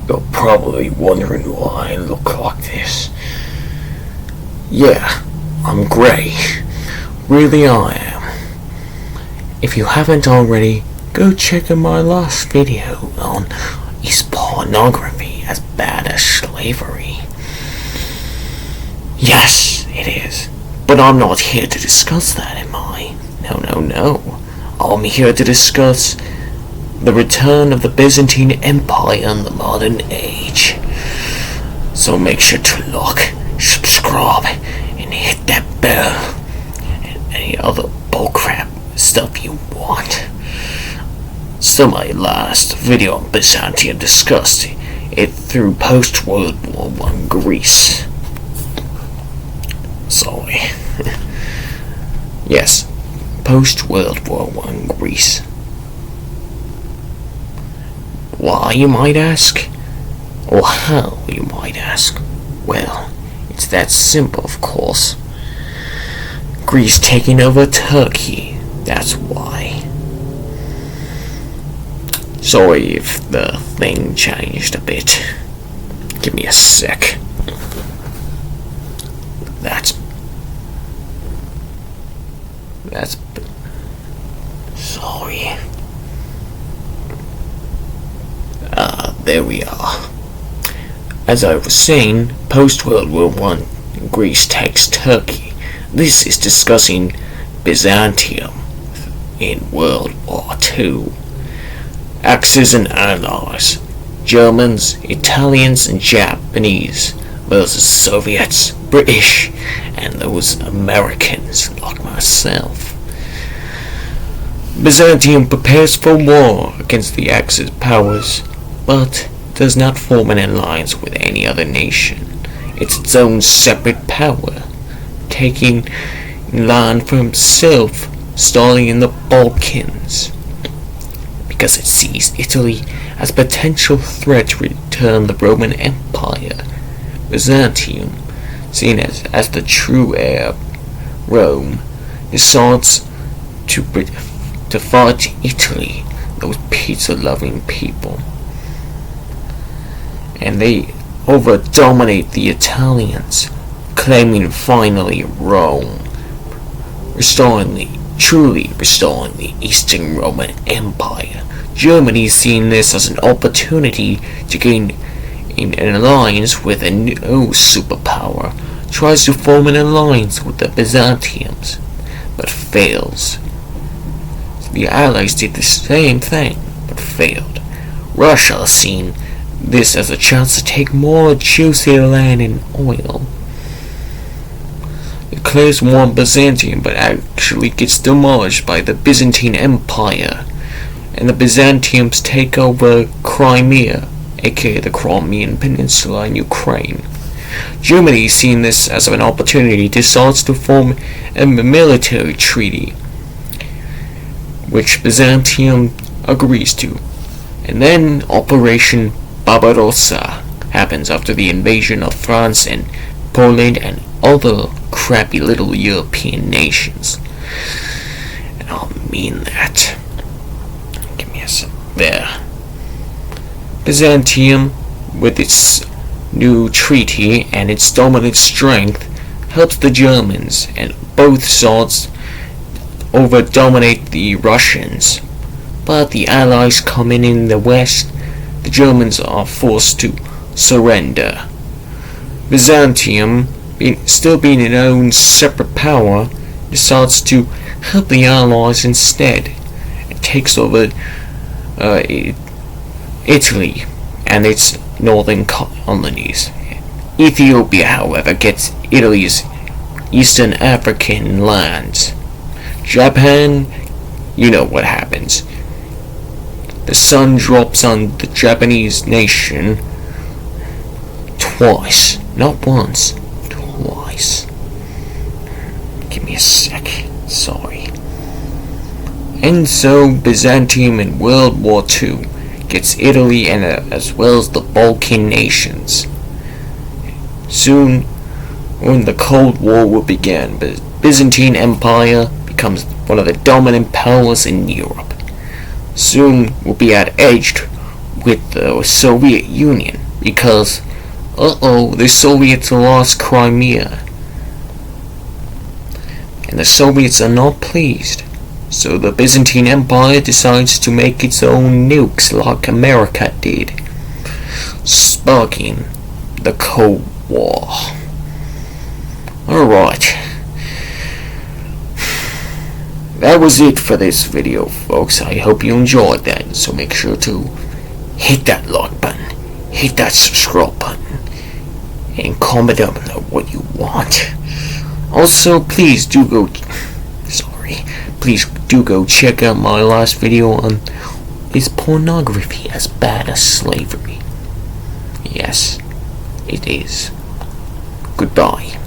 You're probably wondering why I look like this. Yeah, I'm grey. Really I am. If you haven't already, go check out my last video on is pornography as bad as slavery? Yes, it is. But I'm not here to discuss that, am I? No. I'm here to discuss the return of the Byzantine Empire in the modern age. So make sure to like, subscribe, and hit that bell, and any other bullcrap stuff you want. So my last video on Byzantium discussed it through post-World War I Greece. Sorry. Yes, post-World War I Greece. Why, you might ask? Or how, you might ask? Well, it's that simple, of course. Greece taking over Turkey, that's why. Sorry if the thing changed a bit. Give me a sec. That's sorry. There we are. As I was saying, post-World War I, Greece takes Turkey. This is discussing Byzantium in World War II. Axis and allies, Germans, Italians and Japanese versus Soviets, British, and those Americans like myself. Byzantium prepares for war against the Axis powers, but does not form an alliance with any other nation. It's its own separate power, taking land for himself, starting in the Balkans, because it sees Italy as a potential threat to return the Roman Empire. Byzantium, seen as the true heir of Rome, decides to fight Italy, those pizza-loving people. And they over-dominate the Italians, claiming finally Rome, truly restoring the Eastern Roman Empire. Germany is seeing this as an opportunity to gain an alliance with a new superpower, tries to form an alliance with the Byzantiums, but fails. The Allies did the same thing, but failed. Russia seen this as a chance to take more juicy land and oil. It claims more Byzantium, but actually gets demolished by the Byzantine Empire, and the Byzantiums take over Crimea, aka the Crimean Peninsula in Ukraine. Germany, seeing this as an opportunity, decides to form a military treaty, which Byzantium agrees to. And then Operation Barbarossa happens after the invasion of France and Poland and other crappy little European nations. And I'll mean that. Give me a sec there. Byzantium, with its new treaty and its dominant strength, helps the Germans, and both sides over-dominate the Russians. But the Allies coming in the West, the Germans are forced to surrender. Byzantium, still being its own separate power, decides to help the Allies instead. It takes over Italy and its northern colonies. Ethiopia, however, gets Italy's Eastern African lands. Japan, you know what happens. The sun drops on the Japanese nation twice. Not once, twice. Give me a sec. Sorry. And so Byzantium in World War II gets Italy and as well as the Balkan nations. Soon, when the Cold War will begin, the Byzantine Empire becomes one of the dominant powers in Europe. Soon will be at edge with the Soviet Union because, the Soviets lost Crimea. And the Soviets are not pleased. So the Byzantine Empire decides to make its own nukes like America did, sparking the Cold War. Alright. That was it for this video, folks. I hope you enjoyed that. So make sure to hit that like button, hit that subscribe button, and comment down below what you want. Also, please do go check out my last video on is pornography as bad as slavery? Yes, it is. Goodbye.